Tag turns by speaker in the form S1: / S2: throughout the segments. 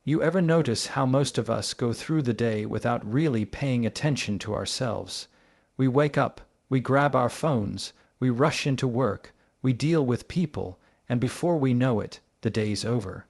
S1: You ever notice how most of us go through the day without really paying attention to ourselves? We wake up, we grab our phones, we rush into work, we deal with people, and before we know it, the day's over.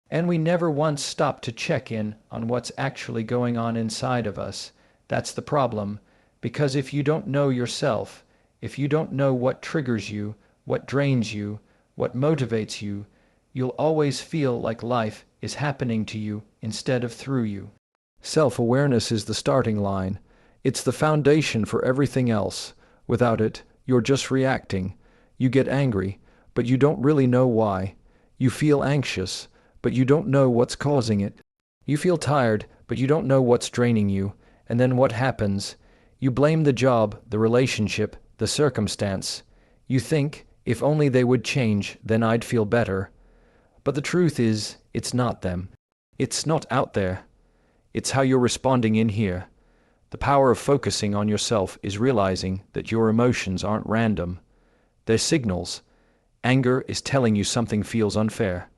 S1: And we never once stop to check in on what's actually going on inside of us. That's the problem, because if you don't know yourself, if you don't know what triggers you, what drains you, what motivates you, you'll always feel like life is happening to you instead of through you. Self-awareness is the starting line. It's the foundation for everything else. Without it, you're just reacting. You get angry, but you don't really know why. You feel anxious, but you don't know what's causing it. You feel tired, but you don't know what's draining you. And then what happens? You blame the job, the relationship, the circumstance. You think, if only they would change, then I'd feel better. But the truth is, it's not them. It's not out there. It's how you're responding in here. The power of focusing on yourself is realizing that your emotions aren't random. They're signals. Anger is telling you something feels unfair.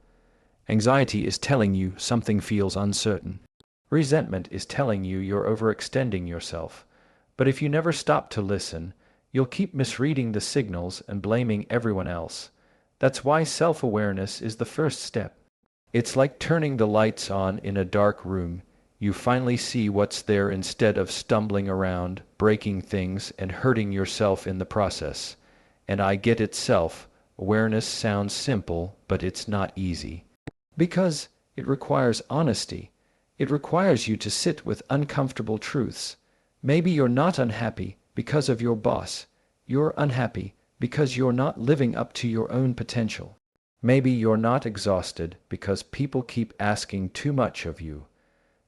S1: Anxiety is telling you something feels uncertain. Resentment is telling you you're overextending yourself. But if you never stop to listen, you'll keep misreading the signals and blaming everyone else. That's why self-awareness is the first step. It's like turning the lights on in a dark room. You finally see what's there instead of stumbling around, breaking things, and hurting yourself in the process. And I get it, self-awareness sounds simple, but it's not easy. Because it requires honesty. It requires you to sit with uncomfortable truths. Maybe you're not unhappy because of your boss. You're unhappy because you're not living up to your own potential. Maybe you're not exhausted because people keep asking too much of you.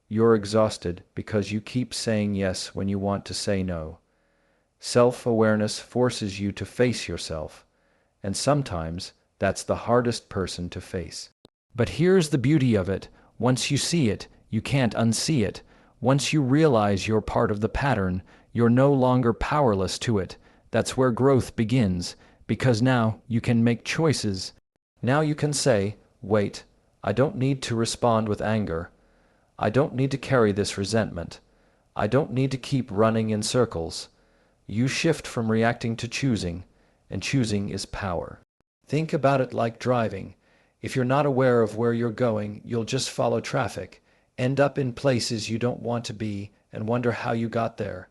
S1: You're exhausted because you keep saying yes when you want to say no. Self-awareness forces you to face yourself, and sometimes that's the hardest person to face. But here's the beauty of it. Once you see it, you can't unsee it. Once you realize you're part of the pattern, you're no longer powerless to it. That's where growth begins, because now you can make choices. Now you can say, wait, I don't need to respond with anger. I don't need to carry this resentment. I don't need to keep running in circles. You shift from reacting to choosing, and choosing is power. Think about it like driving. If you're not aware of where you're going, you'll just follow traffic, end up in places you don't want to be, and wonder how you got there.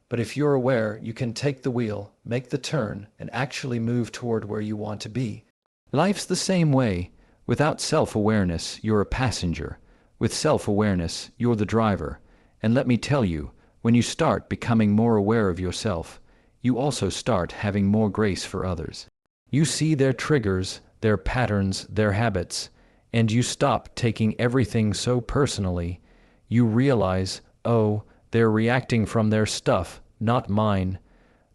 S1: But if you're aware, you can take the wheel, make the turn, and actually move toward where you want to be. Life's the same way. Without self-awareness, you're a passenger. With self-awareness, you're the driver. And let me tell you, when you start becoming more aware of yourself, you also start having more grace for others. You see their triggers, their patterns, their habits, and you stop taking everything so personally. You realize, oh, they're reacting from their stuff, not mine.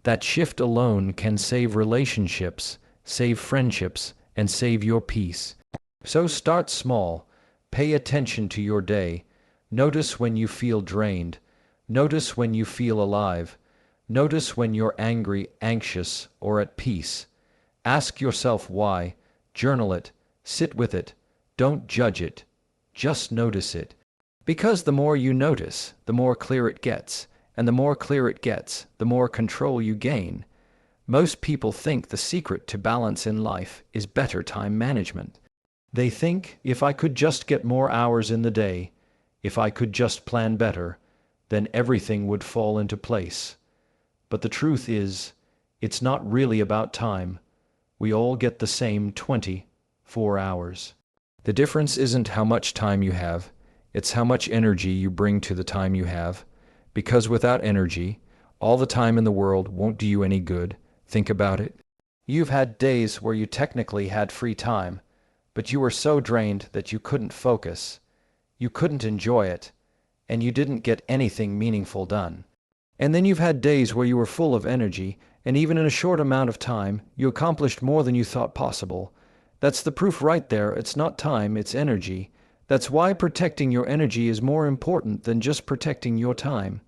S1: That shift alone can save relationships, save friendships, and save your peace. So start small. Pay attention to your day. Notice when you feel drained. Notice when you feel alive. Notice when you're angry, anxious, or at peace. Ask yourself why. Journal it. Sit with it. Don't judge it. Just notice it. Because the more you notice, the more clear it gets. And the more clear it gets, the more control you gain. Most people think the secret to balance in life is better time management. They think, if I could just get more hours in the day, if I could just plan better, then everything would fall into place. But the truth is, it's not really about time. We all get the same 24 hours. The difference isn't how much time you have, it's how much energy you bring to the time you have. Because without energy, all the time in the world won't do you any good. Think about it. You've had days where you technically had free time, but you were so drained that you couldn't focus. You couldn't enjoy it, and you didn't get anything meaningful done. And then you've had days where you were full of energy, and even in a short amount of time, you accomplished more than you thought possible. That's the proof right there. It's not time, it's energy. That's why protecting your energy is more important than just protecting your time.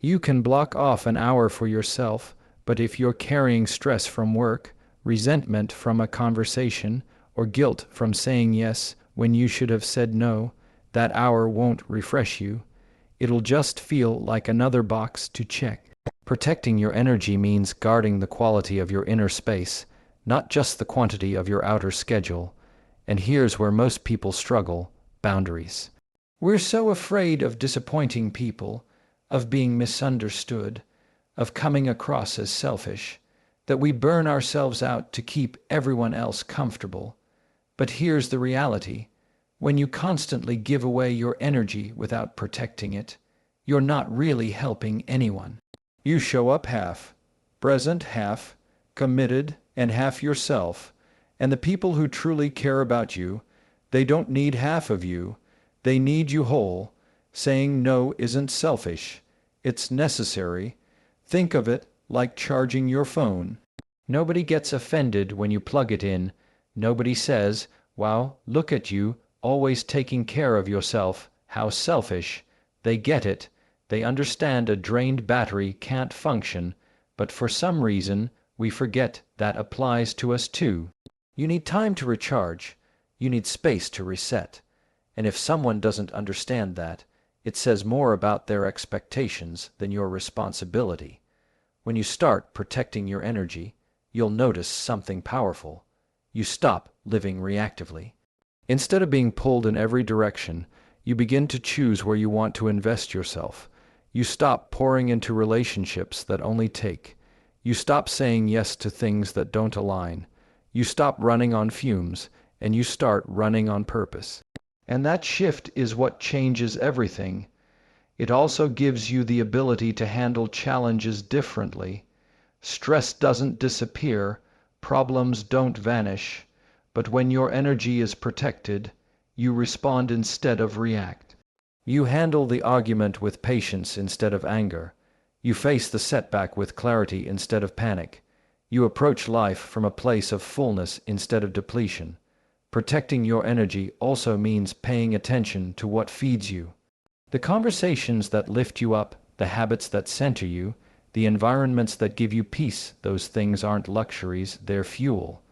S1: You can block off an hour for yourself, but if you're carrying stress from work, resentment from a conversation, or guilt from saying yes when you should have said no, That hour won't refresh you. It'll just feel like another box to check. Protecting your energy means guarding the quality of your inner space, not just the quantity of your outer schedule. And here's where most people struggle: boundaries. We're so afraid of disappointing people, of being misunderstood, of coming across as selfish, that we burn ourselves out to keep everyone else comfortable. But here's the reality. When you constantly give away your energy without protecting it, you're not really helping anyone. You show up half, present half, committed, and half yourself. And the people who truly care about you, they don't need half of you. They need you whole. Saying no isn't selfish. It's necessary. Think of it like charging your phone. Nobody gets offended when you plug it in. Nobody says, "Wow, look at you, always taking care of yourself. How selfish." They get it. They understand a drained battery can't function, but for some reason, we forget that applies to us too. You need time to recharge. You need space to reset. And if someone doesn't understand that, it says more about their expectations than your responsibility. When you start protecting your energy, you'll notice something powerful. You stop living reactively. Instead of being pulled in every direction, you begin to choose where you want to invest yourself. You stop pouring into relationships that only take. You stop saying yes to things that don't align. You stop running on fumes, and you start running on purpose. And that shift is what changes everything. It also gives you the ability to handle challenges differently. Stress doesn't disappear, problems don't vanish, but when your energy is protected, you respond instead of react. You handle the argument with patience instead of anger. You face the setback with clarity instead of panic. You approach life from a place of fullness instead of depletion. Protecting your energy also means paying attention to what feeds you. The conversations that lift you up, the habits that center you, the environments that give you peace, those things aren't luxuries, they're fuel.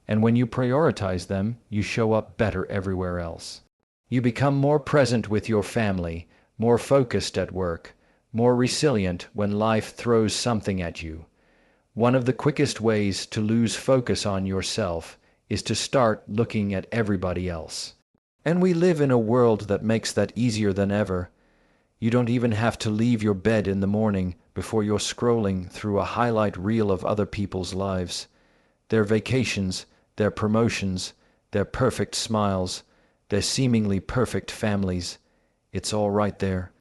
S1: And when you prioritize them, you show up better everywhere else. You become more present with your family, more focused at work, more resilient when life throws something at you. One of the quickest ways to lose focus on yourself is to start looking at everybody else. And we live in a world that makes that easier than ever. You don't even have to leave your bed in the morning before you're scrolling through a highlight reel of other people's lives. Their vacations, their promotions, their perfect smiles, their seemingly perfect families. It's all right there.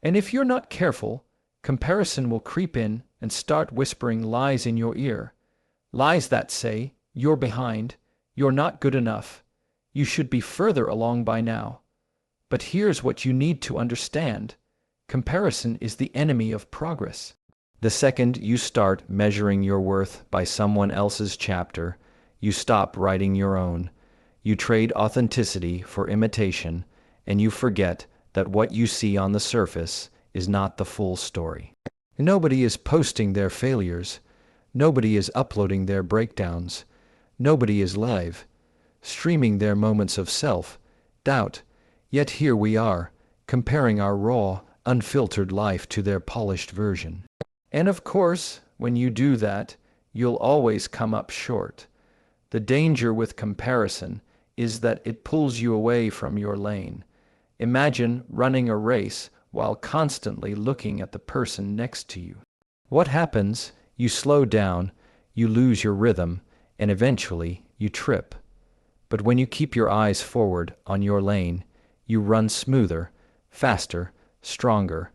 S1: And if you're not careful, comparison will creep in and start whispering lies in your ear. Lies that say, "You're behind, you're not good enough, you should be further along by now." But here's what you need to understand. Comparison is the enemy of progress. The second you start measuring your worth by someone else's chapter, you stop writing your own. You trade authenticity for imitation, and you forget that what you see on the surface is not the full story. Nobody is posting their failures. Nobody is uploading their breakdowns. Nobody is live, streaming their moments of self-doubt. Yet here we are, comparing our raw, unfiltered life to their polished version. And of course, when you do that, you'll always come up short. The danger with comparison is that it pulls you away from your lane. Imagine running a race while constantly looking at the person next to you. What happens? You slow down, you lose your rhythm, and eventually you trip. But when you keep your eyes forward on your lane, you run smoother, faster, stronger.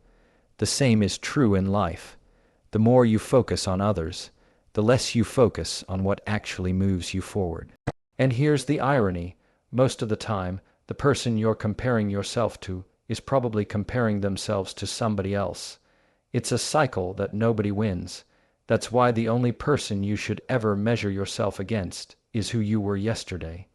S1: The same is true in life. The more you focus on others, the less you focus on what actually moves you forward. And here's the irony. Most of the time, the person you're comparing yourself to is probably comparing themselves to somebody else. It's a cycle that nobody wins. That's why the only person you should ever measure yourself against is who you were yesterday.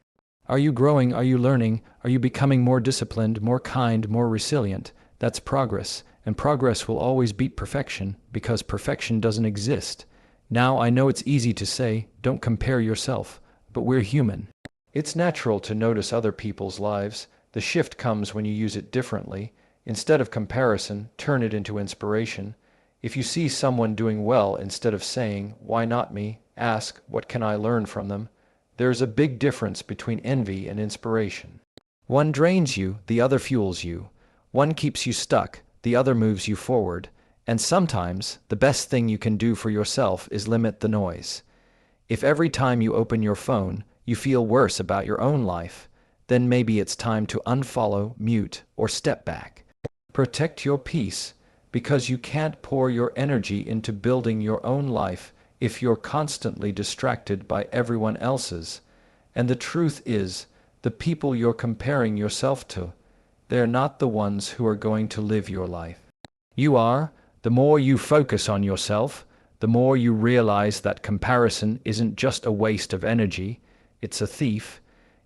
S1: Are you growing? Are you learning? Are you becoming more disciplined, more kind, more resilient? That's progress, and progress will always beat perfection because perfection doesn't exist. Now, I know it's easy to say, don't compare yourself, but we're human. It's natural to notice other people's lives, The shift comes when you use it differently. Instead of comparison, turn it into inspiration. If you see someone doing well, instead of saying, "Why not me?" ask, "What can I learn from them?" There's a big difference between envy and inspiration. One drains you, the other fuels you. One keeps you stuck, the other moves you forward. And sometimes, the best thing you can do for yourself is limit the noise. If every time you open your phone, you feel worse about your own life, then maybe it's time to unfollow, mute, or step back. Protect your peace, because you can't pour your energy into building your own life if you're constantly distracted by everyone else's. And the truth is, the people you're comparing yourself to, they're not the ones who are going to live your life. You are. The more you focus on yourself, the more you realize that comparison isn't just a waste of energy, it's a thief.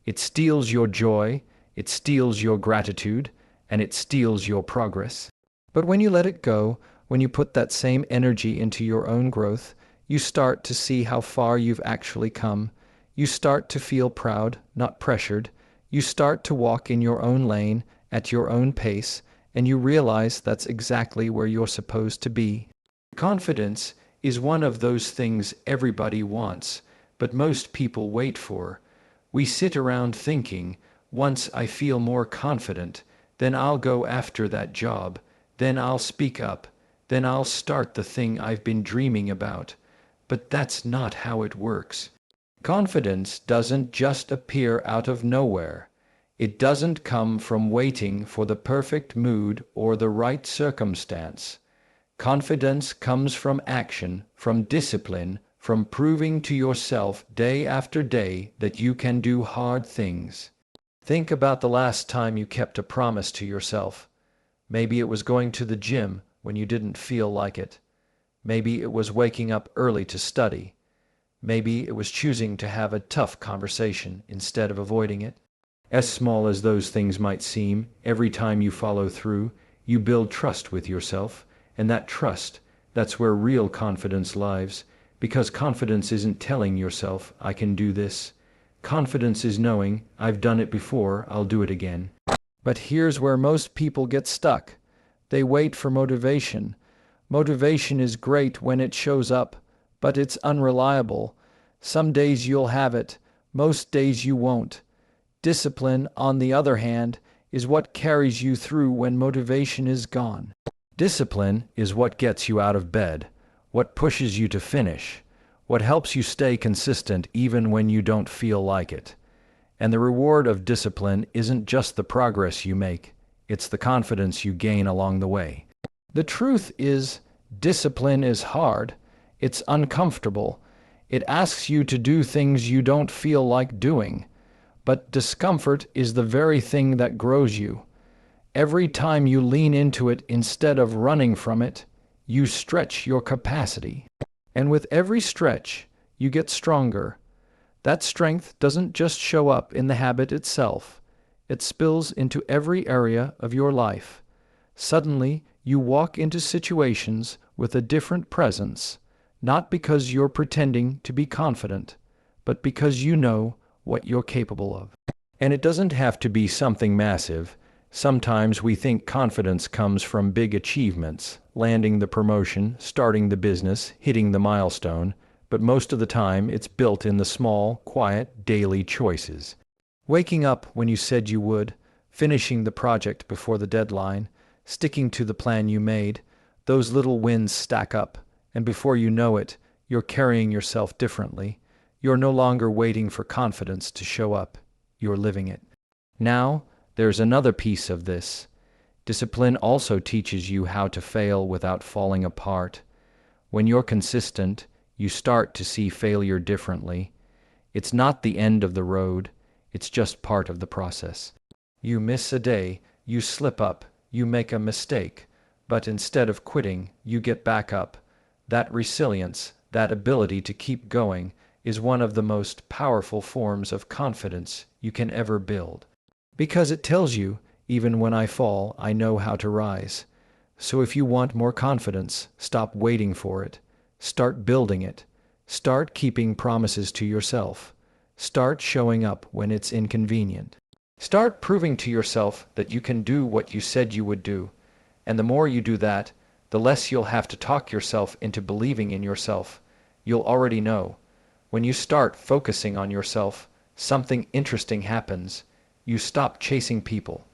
S1: It steals your joy, it steals your gratitude, and it steals your progress. But when you let it go, when you put that same energy into your own growth, you start to see how far you've actually come. You start to feel proud, not pressured. You start to walk in your own lane, at your own pace, and you realize that's exactly where you're supposed to be. Confidence is one of those things everybody wants, but most people wait for. We sit around thinking, once I feel more confident, then I'll go after that job, then I'll speak up, then I'll start the thing I've been dreaming about. But that's not how it works. Confidence doesn't just appear out of nowhere. It doesn't come from waiting for the perfect mood or the right circumstance. Confidence comes from action, from discipline, from proving to yourself day after day that you can do hard things. Think about the last time you kept a promise to yourself. Maybe it was going to the gym when you didn't feel like it. Maybe it was waking up early to study. Maybe it was choosing to have a tough conversation instead of avoiding it. As small as those things might seem, every time you follow through, you build trust with yourself, and that trust, that's where real confidence lies, because confidence isn't telling yourself, "I can do this." Confidence is knowing, "I've done it before, I'll do it again." But here's where most people get stuck. They wait for motivation. Motivation is great when it shows up, but it's unreliable. Some days you'll have it, most days you won't. Discipline, on the other hand, is what carries you through when motivation is gone. Discipline is what gets you out of bed, what pushes you to finish, what helps you stay consistent even when you don't feel like it. And the reward of discipline isn't just the progress you make, it's the confidence you gain along the way. The truth is, discipline is hard, it's uncomfortable, it asks you to do things you don't feel like doing. But discomfort is the very thing that grows you. Every time you lean into it instead of running from it, you stretch your capacity. And with every stretch, you get stronger. That strength doesn't just show up in the habit itself. It spills into every area of your life. Suddenly, you walk into situations with a different presence, not because you're pretending to be confident, but because you know what you're capable of. And it doesn't have to be something massive. Sometimes we think confidence comes from big achievements, landing the promotion, starting the business, hitting the milestone, but most of the time it's built in the small, quiet, daily choices. Waking up when you said you would, finishing the project before the deadline, sticking to the plan you made, those little wins stack up, and before you know it, you're carrying yourself differently. You're no longer waiting for confidence to show up. You're living it. Now, there's another piece of this. Discipline also teaches you how to fail without falling apart. When you're consistent, you start to see failure differently. It's not the end of the road, it's just part of the process. You miss a day, you slip up, you make a mistake, but instead of quitting, you get back up. That resilience, that ability to keep going, is one of the most powerful forms of confidence you can ever build. Because it tells you, even when I fall, I know how to rise. So if you want more confidence, stop waiting for it. Start building it. Start keeping promises to yourself. Start showing up when it's inconvenient. Start proving to yourself that you can do what you said you would do. And the more you do that, the less you'll have to talk yourself into believing in yourself. You'll already know. When you start focusing on yourself, something interesting happens. You stop chasing people.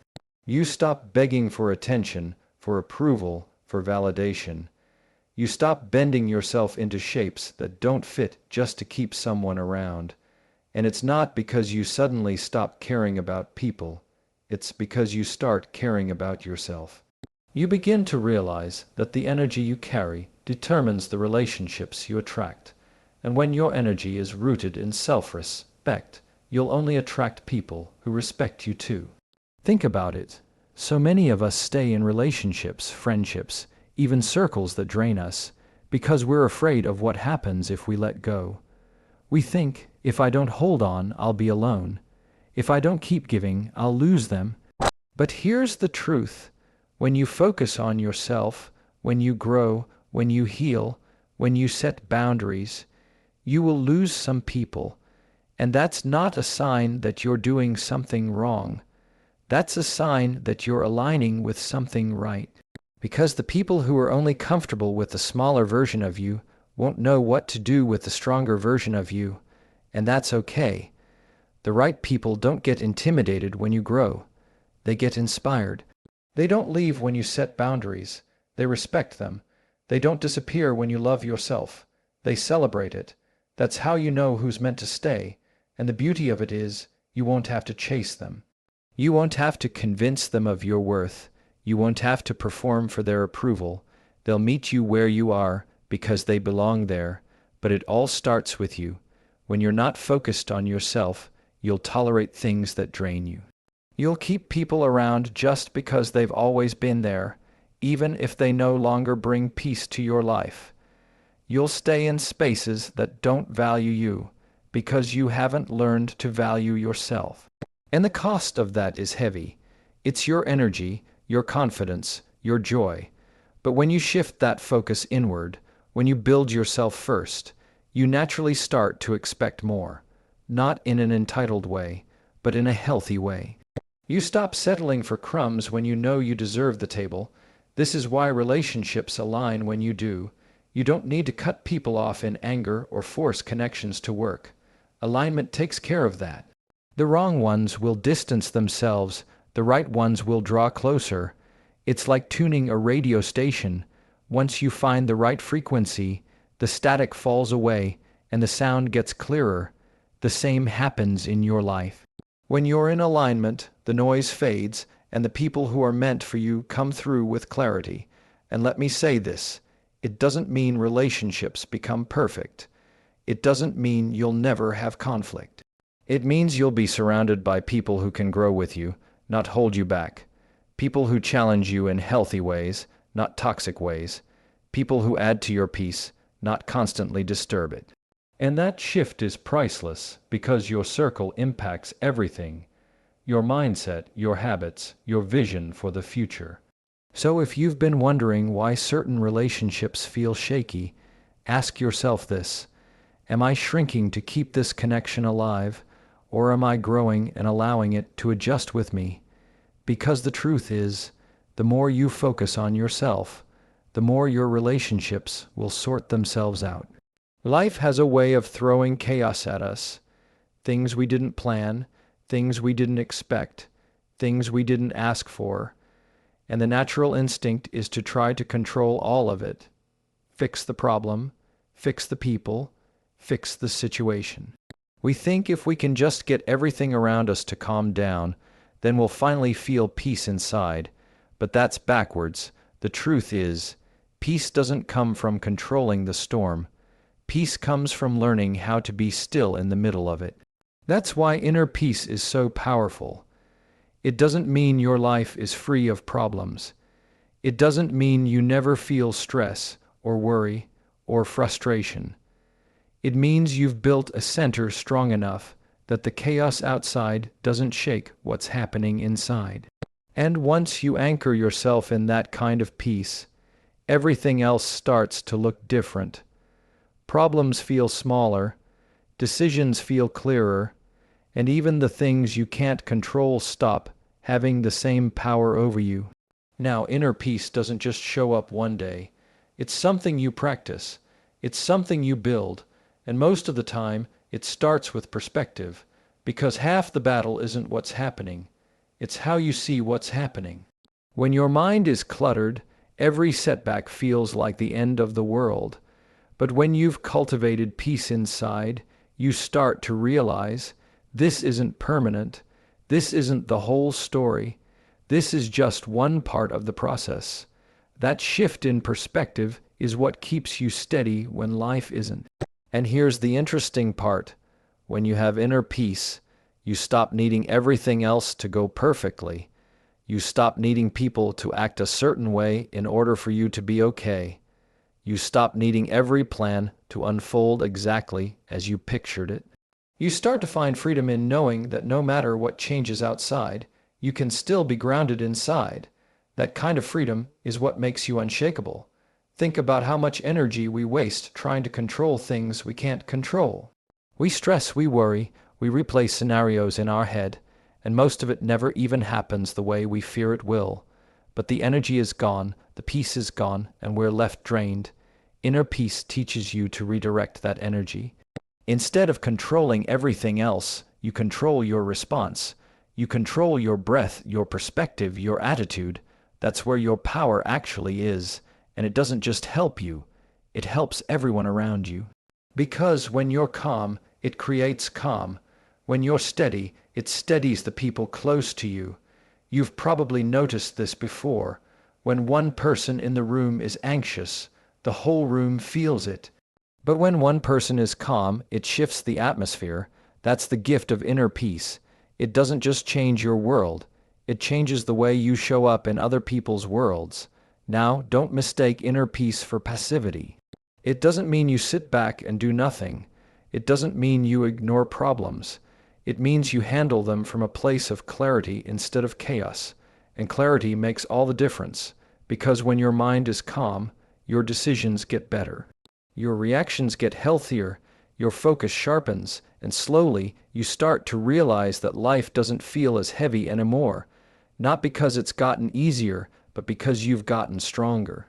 S1: You stop begging for attention, for approval, for validation. You stop bending yourself into shapes that don't fit just to keep someone around. And it's not because you suddenly stop caring about people. It's because you start caring about yourself. You begin to realize that the energy you carry determines the relationships you attract. And when your energy is rooted in self-respect, you'll only attract people who respect you too. Think about it. So many of us stay in relationships, friendships, even circles that drain us, because we're afraid of what happens if we let go. We think, if I don't hold on, I'll be alone. If I don't keep giving, I'll lose them. But here's the truth. When you focus on yourself, when you grow, when you heal, when you set boundaries, you will lose some people. And that's not a sign that you're doing something wrong. That's a sign that you're aligning with something right. Because the people who are only comfortable with the smaller version of you won't know what to do with the stronger version of you. And that's okay. The right people don't get intimidated when you grow. They get inspired. They don't leave when you set boundaries. They respect them. They don't disappear when you love yourself. They celebrate it. That's how you know who's meant to stay. And the beauty of it is, you won't have to chase them. You won't have to convince them of your worth. You won't have to perform for their approval. They'll meet you where you are because they belong there. But it all starts with you. When you're not focused on yourself, you'll tolerate things that drain you. You'll keep people around just because they've always been there, even if they no longer bring peace to your life. You'll stay in spaces that don't value you because you haven't learned to value yourself. And the cost of that is heavy. It's your energy, your confidence, your joy. But when you shift that focus inward, when you build yourself first, you naturally start to expect more. Not in an entitled way, but in a healthy way. You stop settling for crumbs when you know you deserve the table. This is why relationships align when you do. You don't need to cut people off in anger or force connections to work. Alignment takes care of that. The wrong ones will distance themselves. The right ones will draw closer. It's like tuning a radio station. Once you find the right frequency, the static falls away and the sound gets clearer. The same happens in your life. When you're in alignment, the noise fades and the people who are meant for you come through with clarity. And let me say this, it doesn't mean relationships become perfect. It doesn't mean you'll never have conflict. It means you'll be surrounded by people who can grow with you, not hold you back. People who challenge you in healthy ways, not toxic ways. People who add to your peace, not constantly disturb it. And that shift is priceless because your circle impacts everything. Your mindset, your habits, your vision for the future. So if you've been wondering why certain relationships feel shaky, ask yourself this. Am I shrinking to keep this connection alive, or am I growing and allowing it to adjust with me? Because the truth is, the more you focus on yourself, the more your relationships will sort themselves out. Life has a way of throwing chaos at us. Things we didn't plan, things we didn't expect, things we didn't ask for. And the natural instinct is to try to control all of it. Fix the problem, fix the people, fix the situation. We think if we can just get everything around us to calm down, then we'll finally feel peace inside. But that's backwards. The truth is, peace doesn't come from controlling the storm. Peace comes from learning how to be still in the middle of it. That's why inner peace is so powerful. It doesn't mean your life is free of problems. It doesn't mean you never feel stress or worry or frustration. It means you've built a center strong enough that the chaos outside doesn't shake what's happening inside. And once you anchor yourself in that kind of peace, everything else starts to look different. Problems feel smaller, decisions feel clearer, And even the things you can't control stop having the same power over you. Now, inner peace doesn't just show up one day. It's something you practice. It's something you build. And most of the time, it starts with perspective. Because half the battle isn't what's happening. It's how you see what's happening. When your mind is cluttered, every setback feels like the end of the world. But when you've cultivated peace inside, you start to realize this isn't permanent. This isn't the whole story. This is just one part of the process. That shift in perspective is what keeps you steady when life isn't. And here's the interesting part. When you have inner peace, you stop needing everything else to go perfectly. You stop needing people to act a certain way in order for you to be okay. You stop needing every plan to unfold exactly as you pictured it. You start to find freedom in knowing that no matter what changes outside, you can still be grounded inside. That kind of freedom is what makes you unshakable. Think about how much energy we waste trying to control things we can't control. We stress, we worry, we replay scenarios in our head, and most of it never even happens the way we fear it will. But the energy is gone, the peace is gone, and we're left drained. Inner peace teaches you to redirect that energy. Instead of controlling everything else, you control your response. You control your breath, your perspective, your attitude. That's where your power actually is. And it doesn't just help you, it helps everyone around you. Because when you're calm, it creates calm. When you're steady, it steadies the people close to you. You've probably noticed this before. When one person in the room is anxious, the whole room feels it. But when one person is calm, it shifts the atmosphere. That's the gift of inner peace. It doesn't just change your world. It changes the way you show up in other people's worlds. Now, don't mistake inner peace for passivity. It doesn't mean you sit back and do nothing. It doesn't mean you ignore problems. It means you handle them from a place of clarity instead of chaos. And clarity makes all the difference, because when your mind is calm, your decisions get better. Your reactions get healthier, your focus sharpens, and slowly you start to realize that life doesn't feel as heavy anymore. Not because it's gotten easier, but because you've gotten stronger.